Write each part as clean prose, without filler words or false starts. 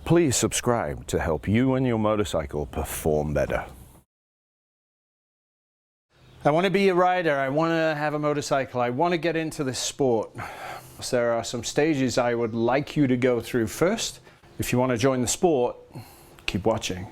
Please subscribe to help you and your motorcycle perform better. I want to be a rider, I want to have a motorcycle, I want to get into this sport. So there are some stages I would like you to go through first. If you want to join the sport, keep watching.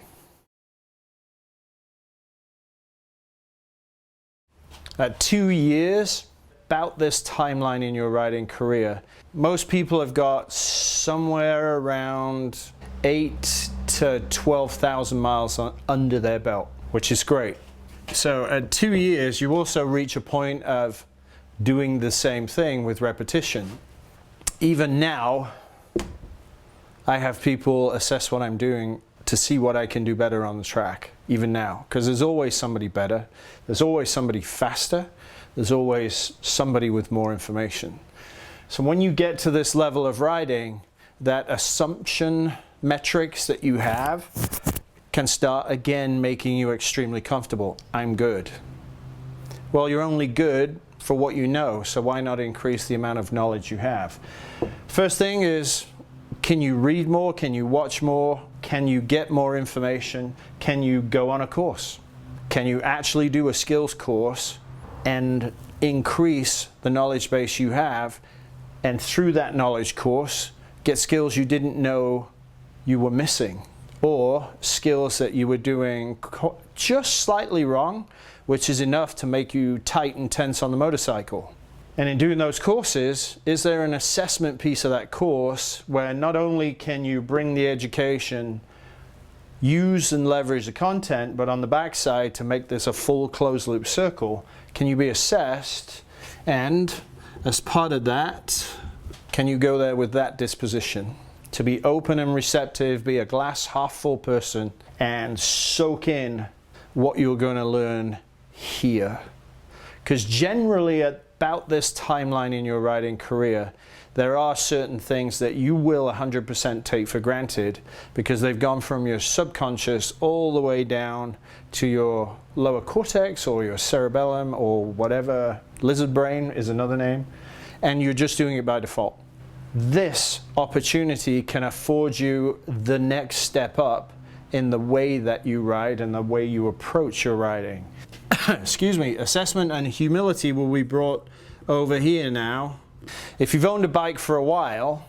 At 2 years, about this timeline in your riding career, most people have got somewhere around 8 to 12,000 miles under their belt, which is great. So at 2 years, you also reach a point of doing the same thing with repetition. Even now, I have people assess what I'm doing to see what I can do better on the track, even now. Because there's always somebody better, there's always somebody faster, there's always somebody with more information. So when you get to this level of riding, that assumption metrics that you have can start again making you extremely comfortable. I'm good. Well, you're only good for what you know, so why not increase the amount of knowledge you have? First thing is, can you read more? Can you watch more? Can you get more information? Can you go on a course? Can you actually do a skills course and increase the knowledge base you have, and through that knowledge course get skills you didn't know you were missing, or skills that you were doing just slightly wrong, which is enough to make you tight and tense on the motorcycle. And in doing those courses, is there an assessment piece of that course where not only can you bring the education, use and leverage the content, but on the backside, to make this a full closed loop circle, can you be assessed? And as part of that, can you go there with that disposition to be open and receptive, be a glass half full person, and soak in what you're going to learn here? Because generally at about this timeline in your riding career, there are certain things that you will 100% take for granted because they've gone from your subconscious all the way down to your lower cortex or your cerebellum or whatever. Lizard brain is another name, and you're just doing it by default. This opportunity can afford you the next step up in the way that you ride and the way you approach your riding. Excuse me, assessment and humility will be brought over here now. If you've owned a bike for a while,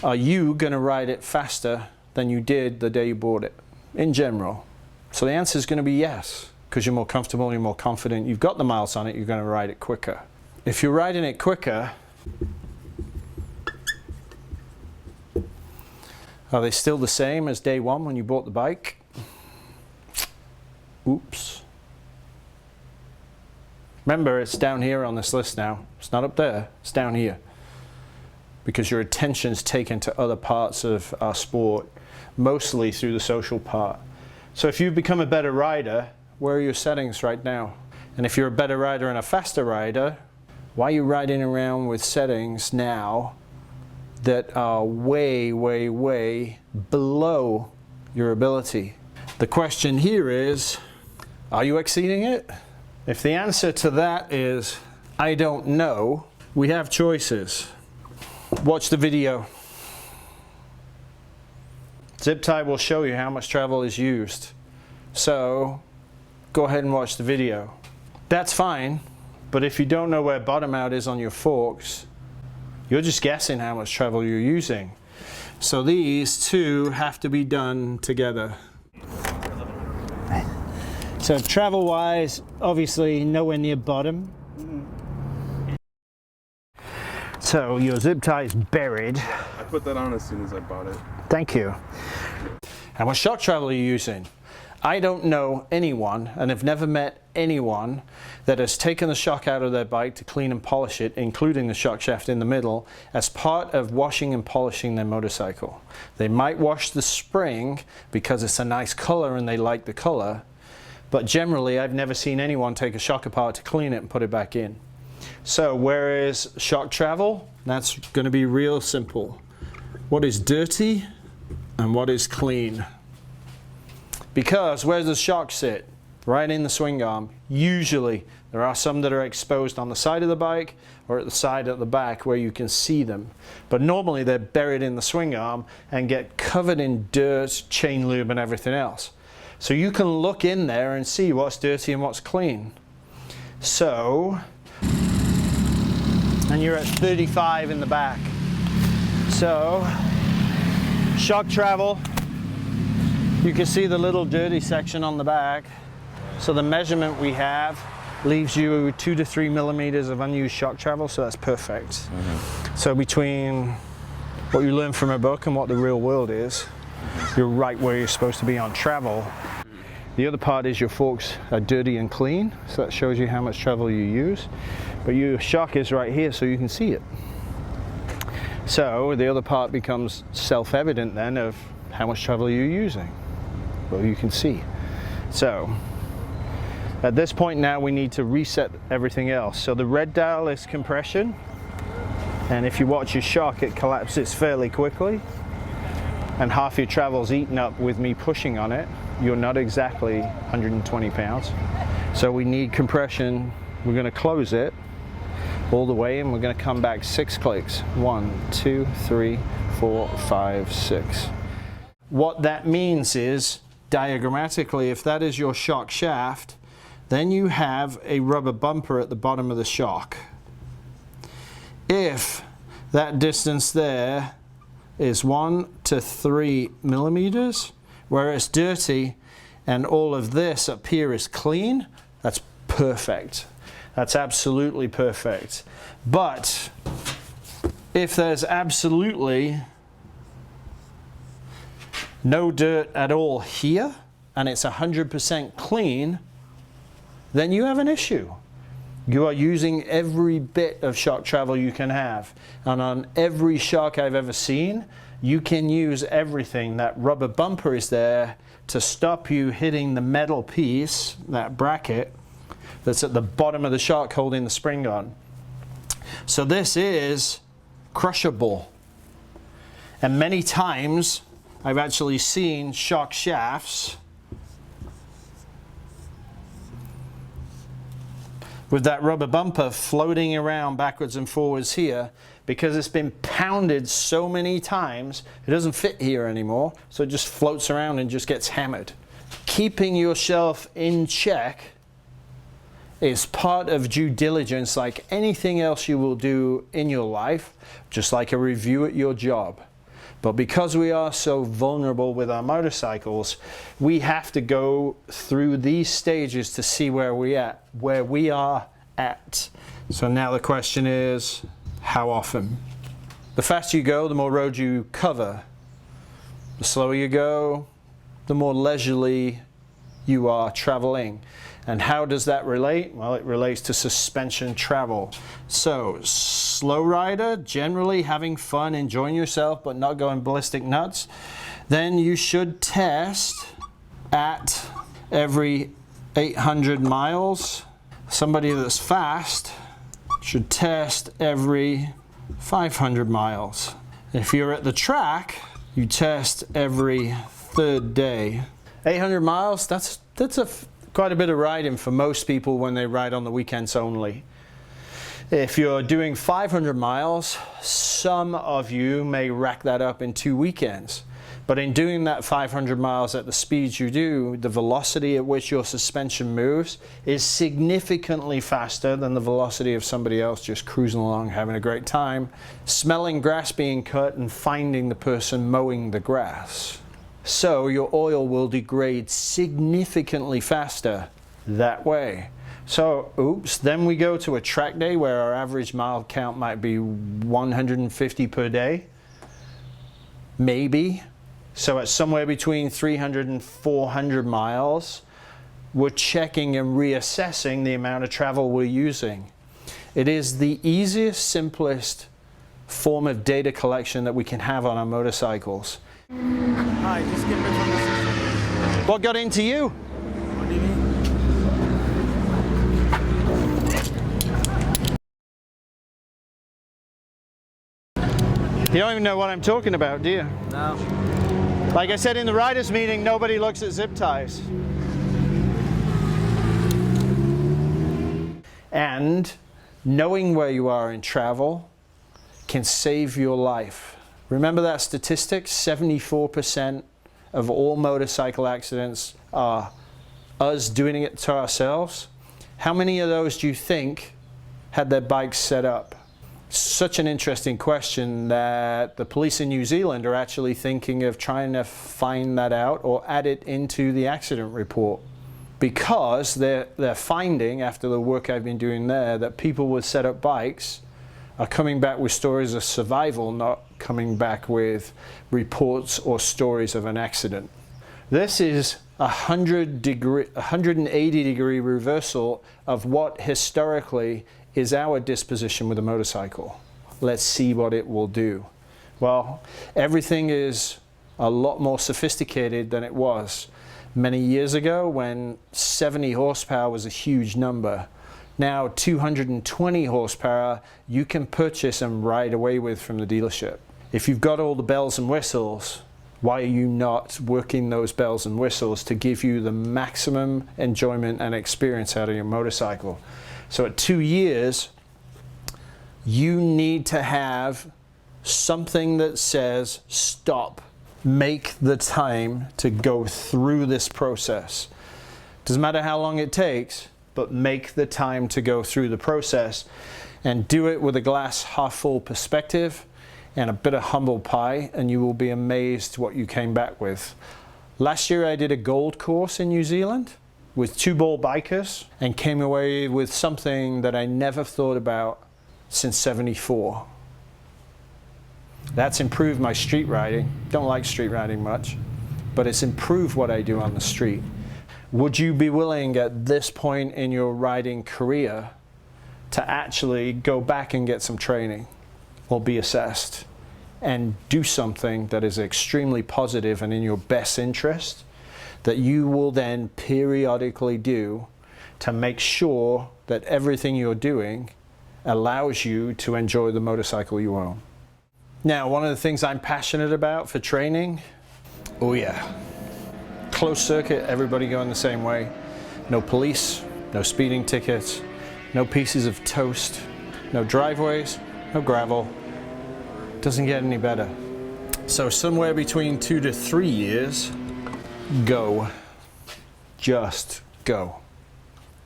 are you going to ride it faster than you did the day you bought it, in general? So the answer is going to be yes, because you're more comfortable, you're more confident, you've got the miles on it, you're going to ride it quicker. If you're riding it quicker, are they still the same as day one when you bought the bike? Oops. Remember, it's down here on this list now. It's not up there, it's down here. Because your attention's taken to other parts of our sport, mostly through the social part. So if you've become a better rider, where are your settings right now? And if you're a better rider and a faster rider, why are you riding around with settings now that are way, way, way below your ability? The question here is, are you exceeding it? If the answer to that is, I don't know, we have choices. Watch the video. Zip tie will show you how much travel is used. So, go ahead and watch the video. That's fine, but if you don't know where bottom out is on your forks, you're just guessing how much travel you're using. So these two have to be done together. So travel-wise, obviously nowhere near bottom. So your zip tie is buried. I put that on as soon as I bought it. Thank you. How much shock travel are you using? I don't know anyone, and have never met anyone, that has taken the shock out of their bike to clean and polish it, including the shock shaft in the middle, as part of washing and polishing their motorcycle. They might wash the spring because it's a nice color and they like the color, but generally I've never seen anyone take a shock apart to clean it and put it back in. So where is shock travel? That's going to be real simple. What is dirty and what is clean? Because where does the shock sit? right in the swing arm. Usually, there are some that are exposed on the side of the bike or at the side at the back where you can see them. But normally they're buried in the swing arm and get covered in dirt, chain lube and everything else. So you can look in there and see what's dirty and what's clean. So, and you're at 35 in the back. So, shock travel, you can see the little dirty section on the back. So the measurement we have leaves you 2 to 3 millimeters of unused shock travel, so that's perfect. Mm-hmm. So between what you learn from a book and what the real world is, you're right where you're supposed to be on travel. The other part is your forks are dirty and clean, so that shows you how much travel you use. But your shock is right here, so you can see it. So the other part becomes self-evident then of how much travel you're using. Well, you can see. So at this point now we need to reset everything else. So the red dial is compression, and if you watch your shock it collapses fairly quickly, and half your travel's eaten up with me pushing on it. You're not exactly 120 pounds. So we need compression. We're going to close it all the way and we're going to come back 6 clicks. 1, 2, 3, 4, 5, 6. What that means is, diagrammatically, if that is your shock shaft, then you have a rubber bumper at the bottom of the shock. If that distance there is 1 to 3 millimeters, where it's dirty and all of this up here is clean, that's perfect. That's absolutely perfect. But if there's absolutely no dirt at all here and it's 100% clean, then you have an issue. You are using every bit of shock travel you can have. And on every shock I've ever seen, you can use everything. That rubber bumper is there to stop you hitting the metal piece, that bracket, that's at the bottom of the shock holding the spring on. So this is crushable. And many times I've actually seen shock shafts with that rubber bumper floating around backwards and forwards here because it's been pounded so many times it doesn't fit here anymore, so it just floats around and just gets hammered. Keeping yourself in check is part of due diligence, like anything else you will do in your life, just like a review at your job. But because we are so vulnerable with our motorcycles, we have to go through these stages to see where we are at. So now the question is, how often? The faster you go, the more road you cover. The slower you go, the more leisurely you are traveling. And how does that relate? Well, it relates to suspension travel. So, slow rider, generally having fun, enjoying yourself, but not going ballistic nuts, then you should test at every 800 miles. Somebody that's fast should test every 500 miles. If you're at the track, you test every third day. 800 miles, that's quite a bit of riding for most people when they ride on the weekends only. If you're doing 500 miles, some of you may rack that up in 2 weekends. But in doing that 500 miles at the speeds you do, the velocity at which your suspension moves is significantly faster than the velocity of somebody else just cruising along, having a great time, smelling grass being cut and finding the person mowing the grass. So your oil will degrade significantly faster that way. So, oops, then we go to a track day where our average mile count might be 150 per day. Maybe. So at somewhere between 300 and 400 miles, we're checking and reassessing the amount of travel we're using. It is the easiest, simplest form of data collection that we can have on our motorcycles. Hi, just get back from the system. What got into you? What do you mean? You don't even know what I'm talking about, do you? No. Like I said in the riders meeting, nobody looks at zip ties. And knowing where you are in travel can save your life. Remember that statistic? 74% of all motorcycle accidents are us doing it to ourselves. How many of those do you think had their bikes set up? Such an interesting question that the police in New Zealand are actually thinking of trying to find that out or add it into the accident report, because they're finding, after the work I've been doing there, that people with set up bikes are coming back with stories of survival, not coming back with reports or stories of an accident. This is a 180 degree reversal of what historically is our disposition with a motorcycle. Let's see what it will do. Well, everything is a lot more sophisticated than it was many years ago, when 70 horsepower was a huge number. Now 220 horsepower you can purchase and ride away with from the dealership. If you've got all the bells and whistles, why are you not working those bells and whistles to give you the maximum enjoyment and experience out of your motorcycle? So at 2 years, you need to have something that says stop. Make the time to go through this process. Doesn't matter how long it takes, but make the time to go through the process, and do it with a glass half full perspective and a bit of humble pie, and you will be amazed what you came back with. Last year I did a gold course in New Zealand with 2 ball bikers and came away with something that I never thought about since '74. That's improved my street riding. Don't like street riding much, but it's improved what I do on the street. Would you be willing at this point in your riding career to actually go back and get some training or be assessed and do something that is extremely positive and in your best interest, that you will then periodically do to make sure that everything you're doing allows you to enjoy the motorcycle you own? Now, one of the things I'm passionate about for training, oh yeah, closed circuit, everybody going the same way. No police, no speeding tickets, no pieces of toast, no driveways, no gravel. Doesn't get any better. So somewhere between 2 to 3 years, go. Just go.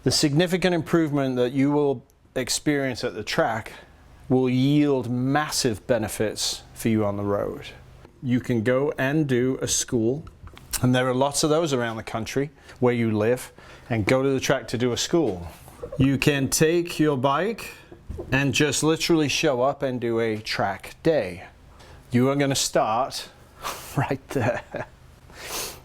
The significant improvement that you will experience at the track will yield massive benefits for you on the road. You can go and do a school, and there are lots of those around the country where you live, and go to the track to do a school. You can take your bike and just literally show up and do a track day. You are going to start right there.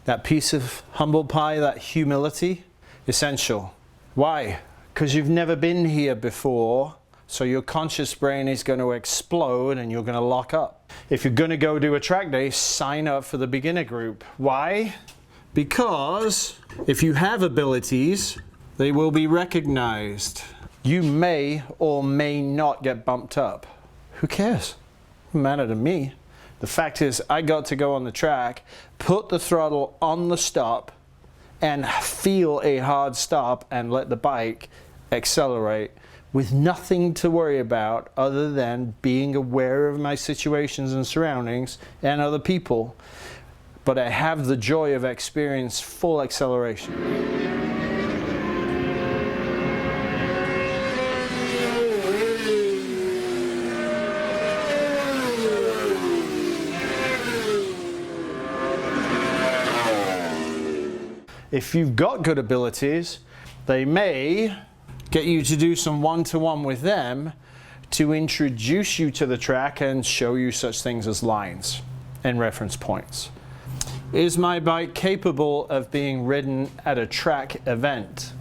That piece of humble pie, that humility, essential. Why? Because you've never been here before, so your conscious brain is going to explode and you're going to lock up. If you're going to go do a track day, sign up for the beginner group. Why? Because if you have abilities, they will be recognized. You may or may not get bumped up. Who cares? Doesn't matter to me. The fact is, I got to go on the track, put the throttle on the stop, and feel a hard stop and let the bike accelerate with nothing to worry about other than being aware of my situations and surroundings and other people. But I have the joy of experience full acceleration. If you've got good abilities, they may get you to do some one-to-one with them to introduce you to the track and show you such things as lines and reference points. Is my bike capable of being ridden at a track event?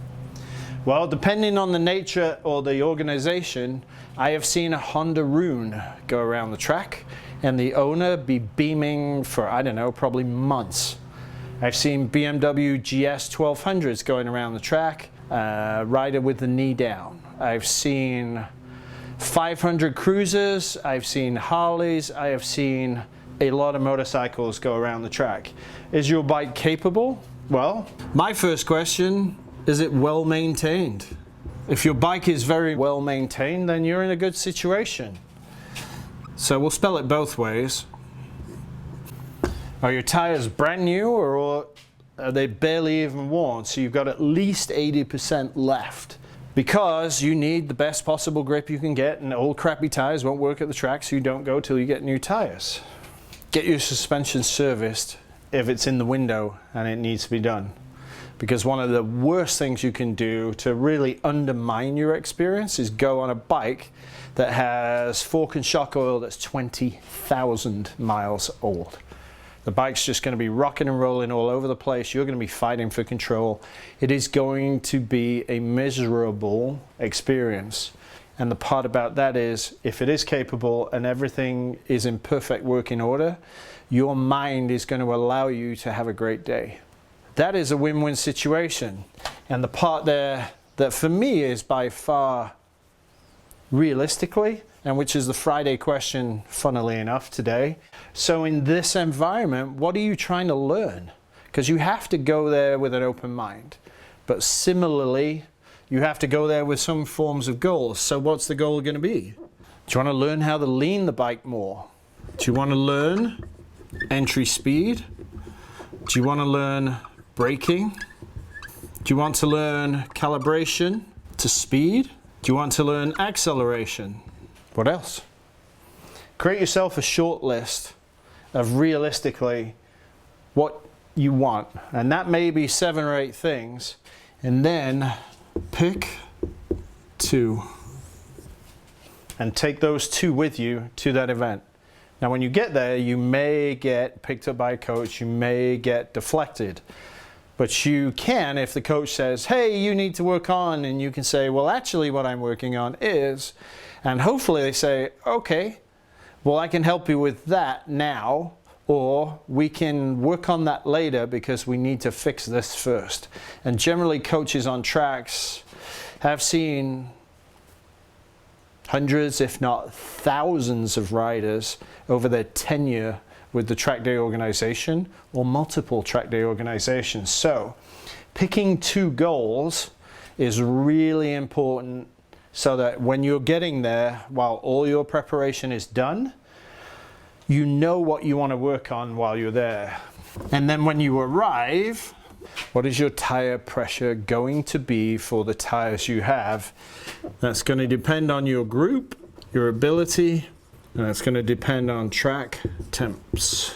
Well, depending on the nature or the organization, I have seen a Honda Rune go around the track and the owner be beaming for, I don't know, probably months. I've seen BMW GS 1200s going around the track, rider with the knee down. I've seen 500 cruisers, I've seen Harleys, I have seen a lot of motorcycles go around the track. Is your bike capable? Well, my first question, is it well maintained? If your bike is very well maintained, then you're in a good situation. So we'll spell it both ways. Are your tires brand new, or are they barely even worn? So you've got at least 80% left, because you need the best possible grip you can get, and old crappy tires won't work at the track, so you don't go till you get new tires. Get your suspension serviced if it's in the window and it needs to be done. Because one of the worst things you can do to really undermine your experience is go on a bike that has fork and shock oil that's 20,000 miles old. The bike's just going to be rocking and rolling all over the place. You're going to be fighting for control. It is going to be a miserable experience. And the part about that is, if it is capable and everything is in perfect working order, your mind is going to allow you to have a great day. That is a win-win situation. And the part there that for me is by far realistically, and which is the Friday question, funnily enough, today. So in this environment, what are you trying to learn? Because you have to go there with an open mind. But similarly, you have to go there with some forms of goals. So what's the goal going to be? Do you want to learn how to lean the bike more? Do you want to learn entry speed? Do you want to learn braking? Do you want to learn calibration to speed? Do you want to learn acceleration? What else? Create yourself a short list of realistically what you want. And that may be 7 or 8 things. And then pick 2. And take those 2 with you to that event. Now when you get there, you may get picked up by a coach, you may get deflected. But you can, if the coach says, hey, you need to work on, and you can say, well, actually what I'm working on is, and hopefully they say, okay, well, I can help you with that now, or we can work on that later because we need to fix this first. And generally coaches on tracks have seen hundreds, if not thousands of riders over their tenure with the track day organization or multiple track day organizations. So picking 2 goals is really important, so that when you're getting there, while all your preparation is done, you know what you want to work on while you're there. And then when you arrive, what is your tire pressure going to be for the tires you have? That's going to depend on your group, your ability, and it's going to depend on track temps.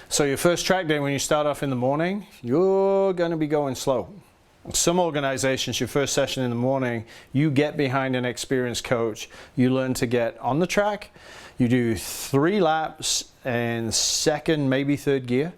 So your first track day, when you start off in the morning, you're going to be going slow. Some organizations, your first session in the morning, you get behind an experienced coach. You learn to get on the track. You do 3 laps in second, maybe third gear.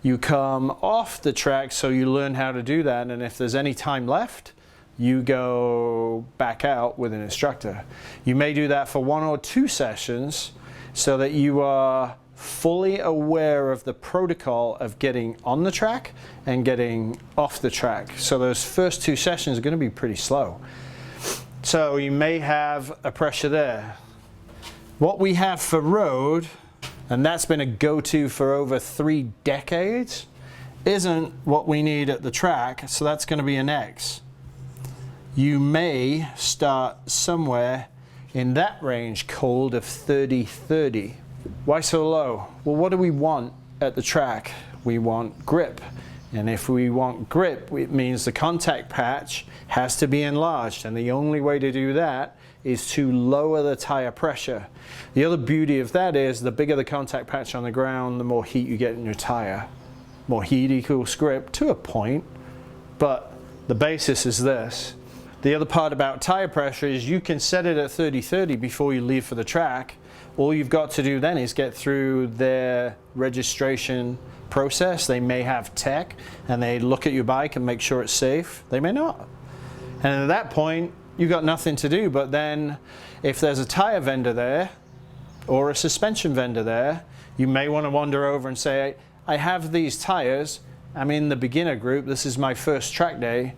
You come off the track, so you learn how to do that. And if there's any time left, you go back out with an instructor. You may do that for 1 or 2 sessions so that you are fully aware of the protocol of getting on the track and getting off the track. So those first 2 sessions are going to be pretty slow. So you may have a pressure there. What we have for road, and that's been a go-to for over 3 decades, isn't what we need at the track, so that's going to be an X. You may start somewhere in that range called of 30-30. Why so low? Well, what do we want at the track? We want grip. And if we want grip, it means the contact patch has to be enlarged. And the only way to do that is to lower the tire pressure. The other beauty of that is the bigger the contact patch on the ground, the more heat you get in your tire. More heat equals grip to a point, but the basis is this. The other part about tire pressure is you can set it at 30-30 before you leave for the track. All you've got to do then is get through their registration process. They may have tech and they look at your bike and make sure it's safe. They may not. And at that point, you've got nothing to do. But then if there's a tire vendor there or a suspension vendor there, you may want to wander over and say, I have these tires. I'm in the beginner group. This is my first track day.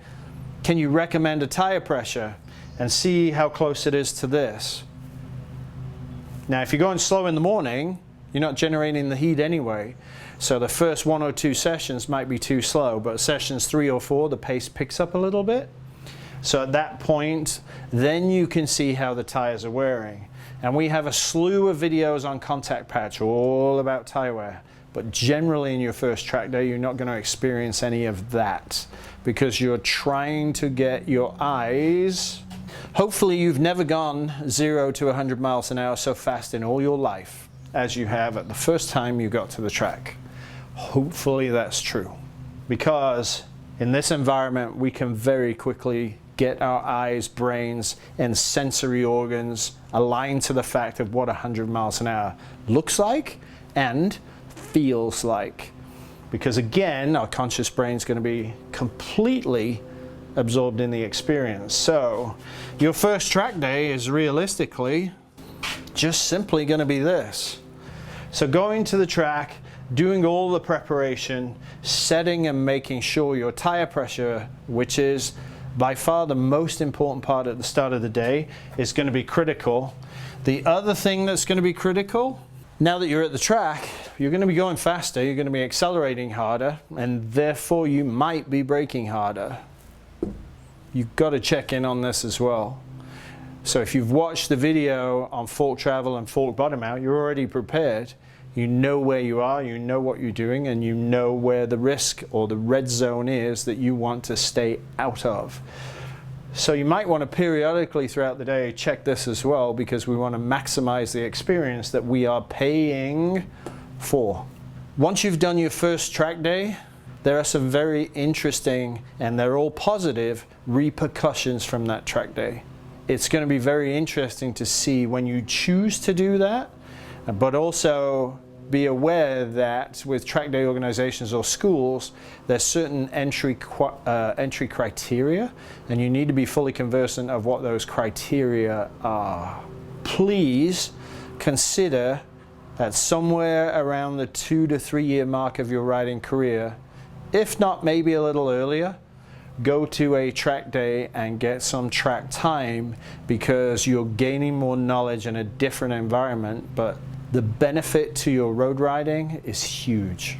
Can you recommend a tire pressure and see how close it is to this? Now, if you're going slow in the morning, you're not generating the heat anyway. So the first 1 or 2 sessions might be too slow, but sessions 3 or 4, the pace picks up a little bit. So at that point, then you can see how the tires are wearing. And we have a slew of videos on Contact Patch all about tire wear. But generally in your first track day, you're not going to experience any of that because you're trying to get your eyes. Hopefully you've never gone 0 to 100 miles an hour so fast in all your life as you have at the first time you got to the track. Hopefully that's true, because in this environment we can very quickly get our eyes, brains, and sensory organs aligned to the fact of what 100 miles an hour looks like and feels like. Because again, our conscious brain is going to be completely absorbed in the experience. So your first track day is realistically just simply going to be this. So going to the track, doing all the preparation, setting and making sure your tire pressure, which is by far the most important part at the start of the day, is going to be critical. The other thing that's going to be critical, now that you're at the track, you're going to be going faster, you're going to be accelerating harder, and therefore you might be braking harder. You've got to check in on this as well. So if you've watched the video on fork travel and fork bottom out, you're already prepared. You know where you are, you know what you're doing, and you know where the risk or the red zone is that you want to stay out of. So you might want to periodically throughout the day check this as well, because we want to maximize the experience that we are paying for. Once you've done your first track day, there are some very interesting, and they're all positive, repercussions from that track day. It's going to be very interesting to see when you choose to do that, but also be aware that with track day organizations or schools, there's certain entry criteria, and you need to be fully conversant of what those criteria are. Please consider that somewhere around the 2 to 3 year mark of your riding career, if not maybe a little earlier, go to a track day and get some track time, because you're gaining more knowledge in a different environment, but the benefit to your road riding is huge.